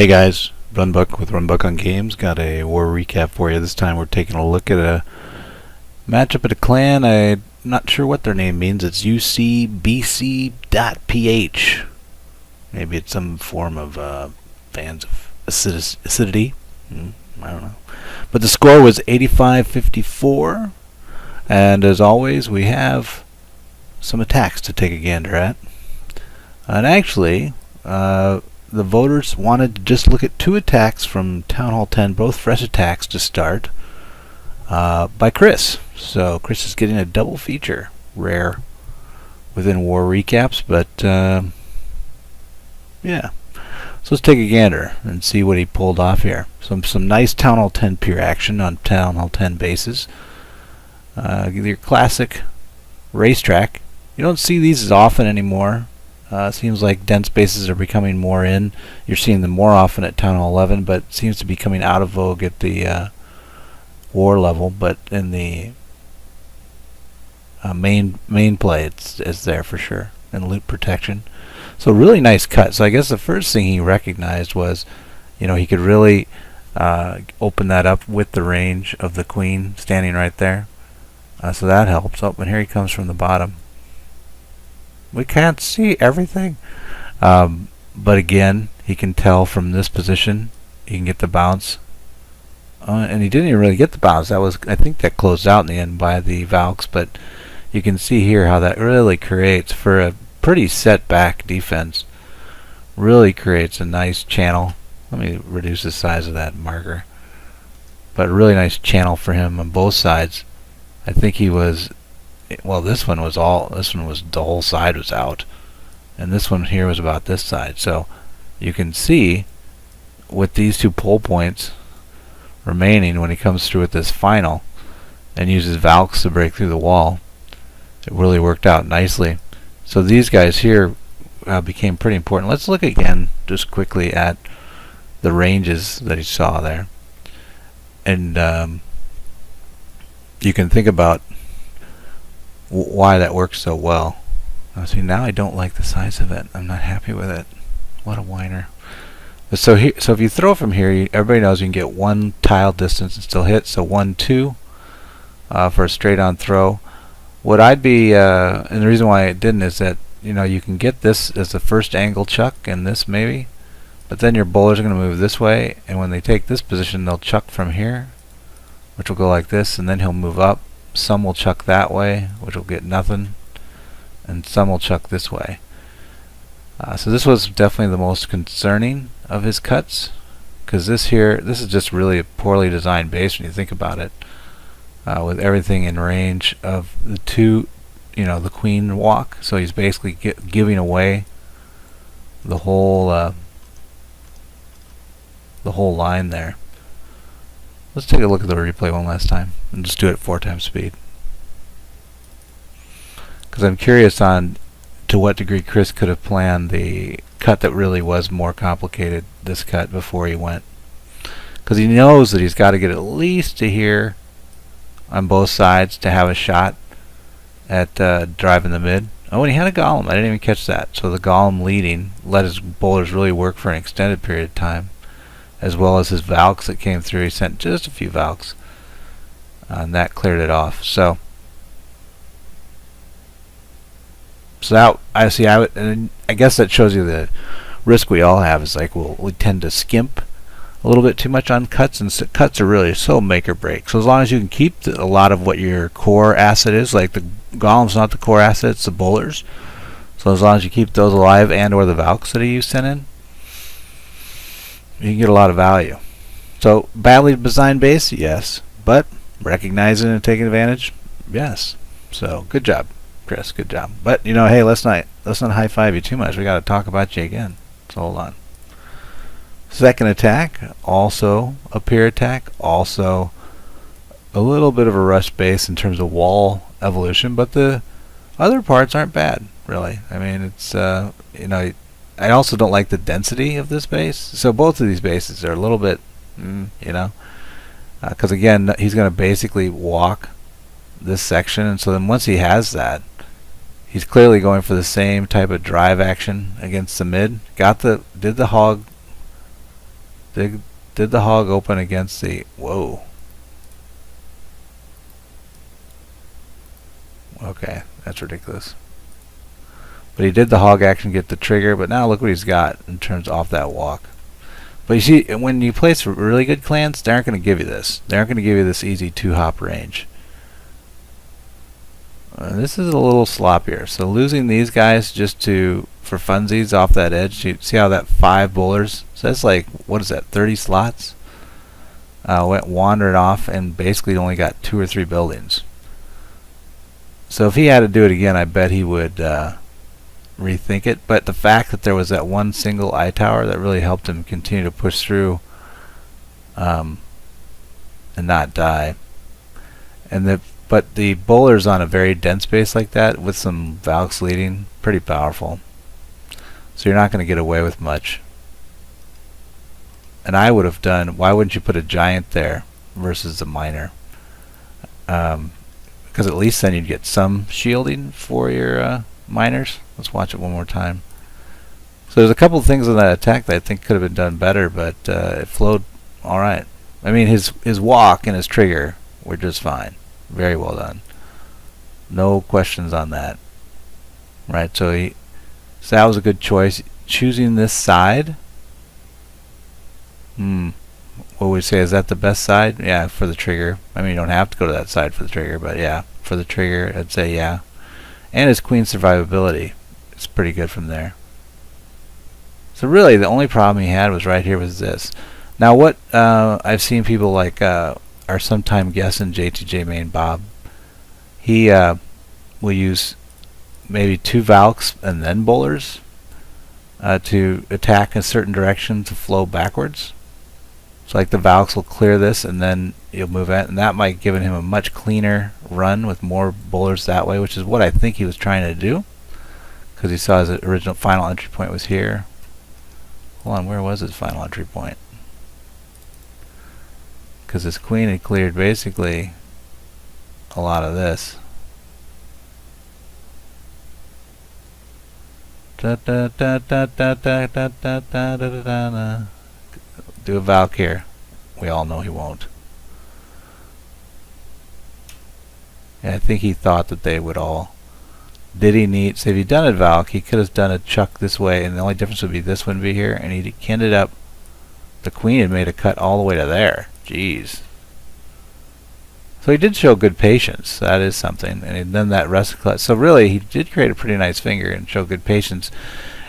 Hey guys, RunBuck with RunBuck on Games. Got a war recap for you. This time we're taking a look at a matchup at a clan. I'm not sure what their name means. It's UCBC.ph. Maybe it's some form of fans of acidity. I don't know. But the score was 85-54. And as always, we have some attacks to take a gander at. And actually, the voters wanted to just look at two attacks from Town Hall 10, both fresh attacks to start, by Chris. So Chris is getting a double feature, rare within war recaps, but yeah. So let's take a gander and see what he pulled off here. Some nice Town Hall 10 pure action on Town Hall 10 bases. Your classic racetrack. You don't see these as often anymore. Seems like dense bases are becoming more in. You're seeing them more often at Town Hall 11, but it seems to be coming out of vogue at the war level. But in the main play, it's there for sure, and loot protection. So really nice cut. So I guess the first thing he recognized was, he could really open that up with the range of the queen standing right there. So that helps. Oh, and here he comes from the bottom. We can't see everything, but again, he can tell from this position. He can get the bounce, and he didn't even really get the bounce. I think that closed out in the end by the Valks, but you can see here how that really creates, for a pretty set back defense, really creates a nice channel. Let me reduce the size of that marker, but a really nice channel for him on both sides. I think he was. Well, this one was the whole side was out, and this one here was about this side. So you can see with these two pull points remaining, when he comes through with this final and uses Valks to break through the wall, it really worked out nicely. So these guys here became pretty important. Let's look again just quickly at the ranges that he saw there, and you can think about why that works so well. See, now I don't like the size of it. I'm not happy with it. What a whiner. So if you throw from here, everybody knows you can get one tile distance and still hit. So 1-2 for a straight on throw. What I'd be, and the reason why it didn't is that you can get this as the first angle chuck, and this maybe, but then your bowlers are going to move this way, and when they take this position, they'll chuck from here, which will go like this, and then he'll move up. Some will chuck that way, which will get nothing, and some will chuck this way. So this was definitely the most concerning of his cuts, because this is just really a poorly designed base when you think about it, with everything in range of the two, the queen walk. So he's basically giving away the whole line there. Let's take a look at the replay one last time and just do it 4 times speed, because I'm curious on to what degree Chris could have planned the cut that really was more complicated, this cut, before he went, because he knows that he's got to get at least to here on both sides to have a shot at driving the mid. Oh, and he had a golem. I didn't even catch that. So the golem leading let his bowlers really work for an extended period of time, as well as his Valks that came through. He sent just a few Valks, and that cleared it off. So that I guess that shows you the risk we all have. Is like we tend to skimp a little bit too much on cuts, and cuts are really so make or break. So as long as you can keep a lot of what your core asset is, like the golem's not the core asset, it's the bowlers. So as long as you keep those alive, and or the Valks that you sent in, you can get a lot of value. So badly designed base, yes, but recognizing and taking advantage, yes. So good job, Chris. Good job. But hey, let's not high five you too much. We got to talk about you again. So hold on. Second attack, also a peer attack, also a little bit of a rush base in terms of wall evolution, but the other parts aren't bad, really. I mean, it's I also don't like the density of this base. So both of these bases are a little bit, because again, he's going to basically walk this section, and so then once he has that, he's clearly going for the same type of drive action against the mid. Did the hog Did the hog open against the... Whoa. Okay, that's ridiculous. But he did the hog action, get the trigger, but now look what he's got in terms off that walk. But you see, when you place really good clans, they aren't going to give you this. They aren't going to give you this easy 2-hop range. This is a little sloppier. So losing these guys just for funsies off that edge. You see how that 5 bowlers? So that's like, what is that, 30 slots? Went wandering off and basically only got 2 or 3 buildings. So if he had to do it again, I bet he would rethink it. But the fact that there was that one single eye tower that really helped him continue to push through and not die. But the bowlers on a very dense base like that with some Valks leading, pretty powerful. So you're not going to get away with much. And I would have done, why wouldn't you put a giant there versus a miner? Because at least then you'd get some shielding for your miners. Let's watch it one more time. So there's a couple of things in that attack that I think could have been done better, but it flowed alright. I mean, his walk and his trigger were just fine. Very well done. No questions on that. Right, so that was a good choice. Choosing this side. What would we say? Is that the best side? Yeah, for the trigger. I mean, you don't have to go to that side for the trigger, but yeah, for the trigger, I'd say yeah. And his queen survivability. It's pretty good from there. So really, the only problem he had was right here was this. Now, what I've seen people like our sometime guest in JTJ Main, Bob, he will use maybe 2 Valks and then bowlers to attack in a certain direction to flow backwards. So like the Valks will clear this and then you'll move it, and that might give him a much cleaner run with more bowlers that way, which is what I think he was trying to do, because he saw his original final entry point was here. Hold on, where was his final entry point? Because his queen had cleared basically a lot of this. Do a Valk here. We all know he won't. And I think he thought that they would all. Did he need? So if he'd done a Valk, he could have done a chuck this way, and the only difference would be this one be here, and he ended up. The queen had made a cut all the way to there. Jeez. So he did show good patience. That is something. And then that rest cut. So really, he did create a pretty nice finger and show good patience.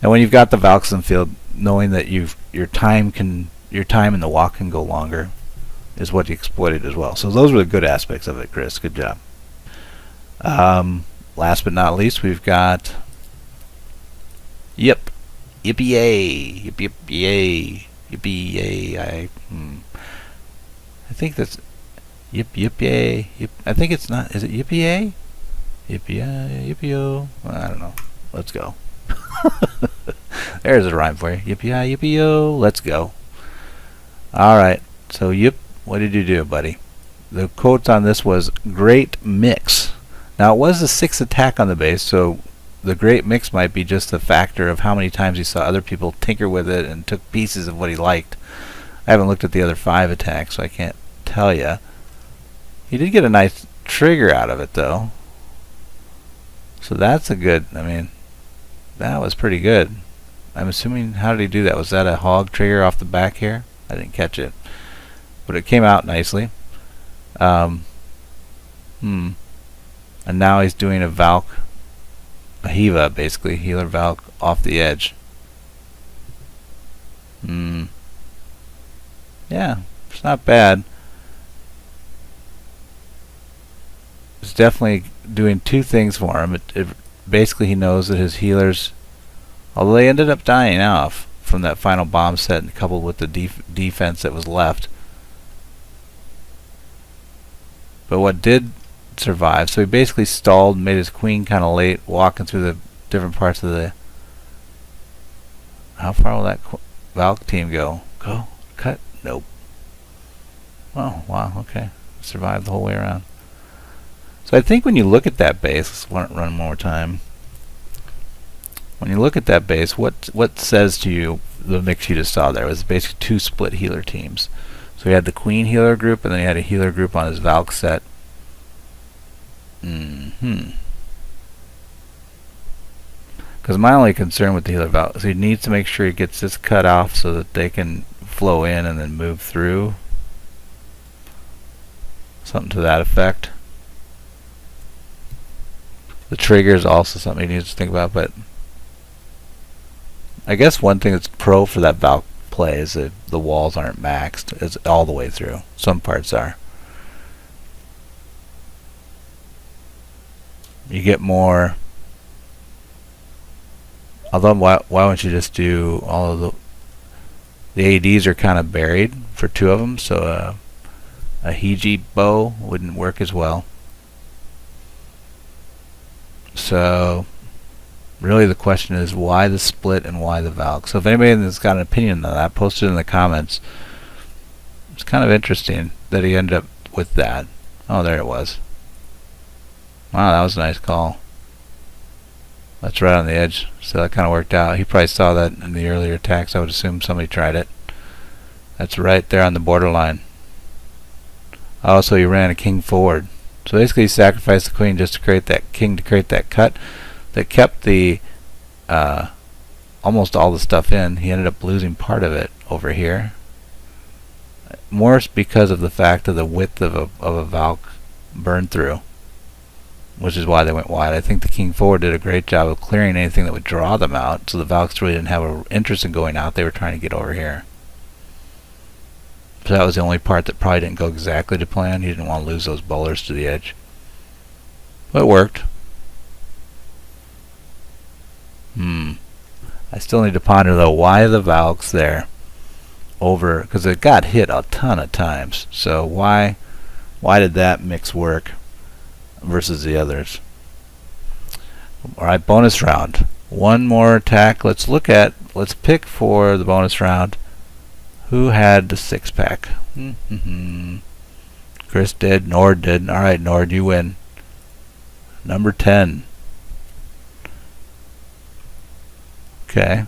And when you've got the Valks in the field, knowing that your time in the walk can go longer, is what he exploited as well. So those were the good aspects of it, Chris. Good job. Last but not least, we've got Jippieh. Jippieh. I think that's Jippieh. I think it's not. Is it Jippieh? Jippieh. I don't know. Let's go. There's a rhyme for you. Jippieh. Let's go. All right. So what did you do, buddy? The quote on this was great mix. Now it was the 6th attack on the base, so the great mix might be just a factor of how many times he saw other people tinker with it and took pieces of what he liked. I haven't looked at the other 5 attacks, so I can't tell you. He did get a nice trigger out of it, though. So that's a good, I mean, that was pretty good. I'm assuming, how did he do that? Was that a hog trigger off the back here? I didn't catch it. But it came out nicely. And now he's doing a Valk, a HeVa, basically, healer Valk off the edge. Yeah, it's not bad. It's definitely doing 2 things for him. Basically, he knows that his healers, although they ended up dying off from that final bomb set and coupled with the defense that was left. But what did survive, so he basically stalled, made his queen kind of late, walking through the different parts of the... How far will that Valk team go? Go? Cut? Nope. Oh, wow, okay. Survived the whole way around. So I think when you look at that base, let's run one more time. When you look at that base, what says to you the mix you just saw there. It was basically 2 split healer teams. So he had the Queen healer group, and then he had a healer group on his Valk set. Because my only concern with the healer Valk is he needs to make sure he gets this cut off so that they can flow in and then move through. Something to that effect. The trigger is also something he needs to think about, but I guess one thing that's pro for that Valk play is that the walls aren't maxed. It's all the way through. Some parts are. You get more. Although, why don't you just do all of the ADs are kind of buried for 2 of them, so a HeVaBo wouldn't work as well. So really the question is why the split and why the Valk. So if anybody has got an opinion on that, post it in the comments. It's kind of interesting that he ended up with that. Oh, there it was. Wow, that was a nice call. That's right on the edge, so that kind of worked out. He probably saw that in the earlier attacks. I would assume somebody tried it. That's right there on the borderline. Oh, so he ran a king forward. So basically he sacrificed the queen just to create that king, to create that cut that kept the almost all the stuff in. He ended up losing part of it over here. More because of the fact of the width of a Valk burn through, which is why they went wide. I think the king forward did a great job of clearing anything that would draw them out, so the Valks really didn't have an interest in going out. They were trying to get over here. So that was the only part that probably didn't go exactly to plan. He didn't want to lose those bowlers to the edge. But it worked. I still need to ponder though why the Valks there over, because it got hit a ton of times. So why did that mix work versus the others? Alright, bonus round. One more attack. Let's pick for the bonus round who had the 6-pack. Chris did, Nord did. Alright, Nord, you win. Number 10. Okay.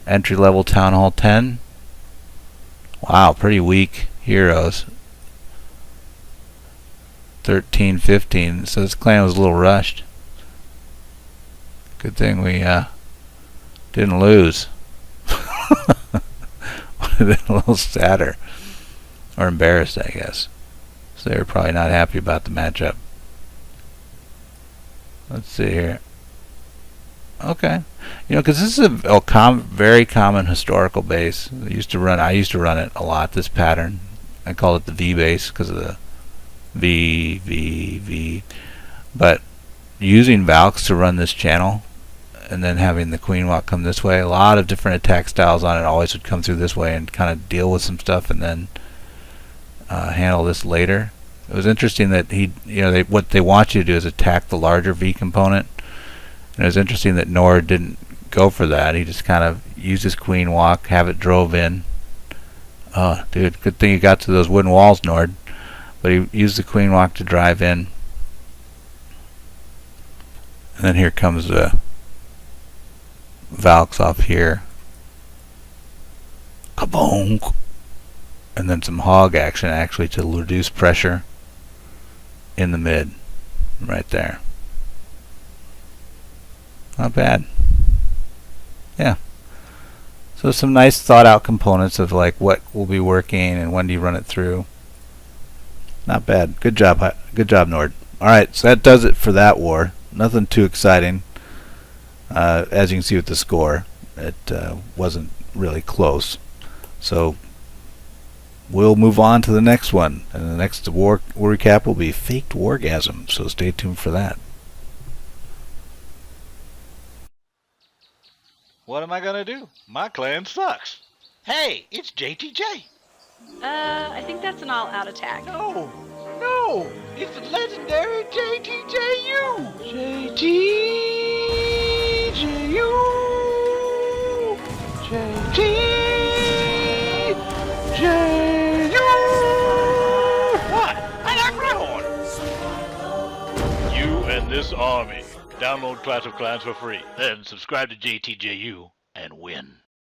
Entry level Town Hall 10. Wow, pretty weak heroes. 13, 15. So this clan was a little rushed. Good thing we didn't lose. Would have been a little sadder. Or embarrassed, I guess. So they were probably not happy about the matchup. Let's see here. Okay, you know, because this is a very common historical base. I used to run it a lot. This pattern, I call it the V base because of the V. But using Valks to run this channel, and then having the Queen Walk come this way, a lot of different attack styles on it always would come through this way and kind of deal with some stuff, and then handle this later. It was interesting that what they want you to do is attack the larger V component. And it was interesting that Nord didn't go for that. He just kind of used his Queen Walk, have it drove in. Oh, dude, good thing you got to those wooden walls, Nord. But he used the Queen Walk to drive in. And then here comes the Valks off here. Kabonk! And then some hog action actually to reduce pressure in the mid. Right there. Not bad. Yeah. So some nice thought out components of like what will be working and when do you run it through. Not bad. Good job. Good job, Nord. Alright, so that does it for that war. Nothing too exciting. As you can see with the score, it wasn't really close. So we'll move on to the next one. And the next war recap will be Faked Wargasm. So stay tuned for that. What am I gonna do? My clan sucks. Hey, it's JTJ. I think that's an all-out attack. No, it's the legendary JTJU. JTJU. What? I like my horn. You and this army. Download Clash of Clans for free. Then subscribe to JTJU and win.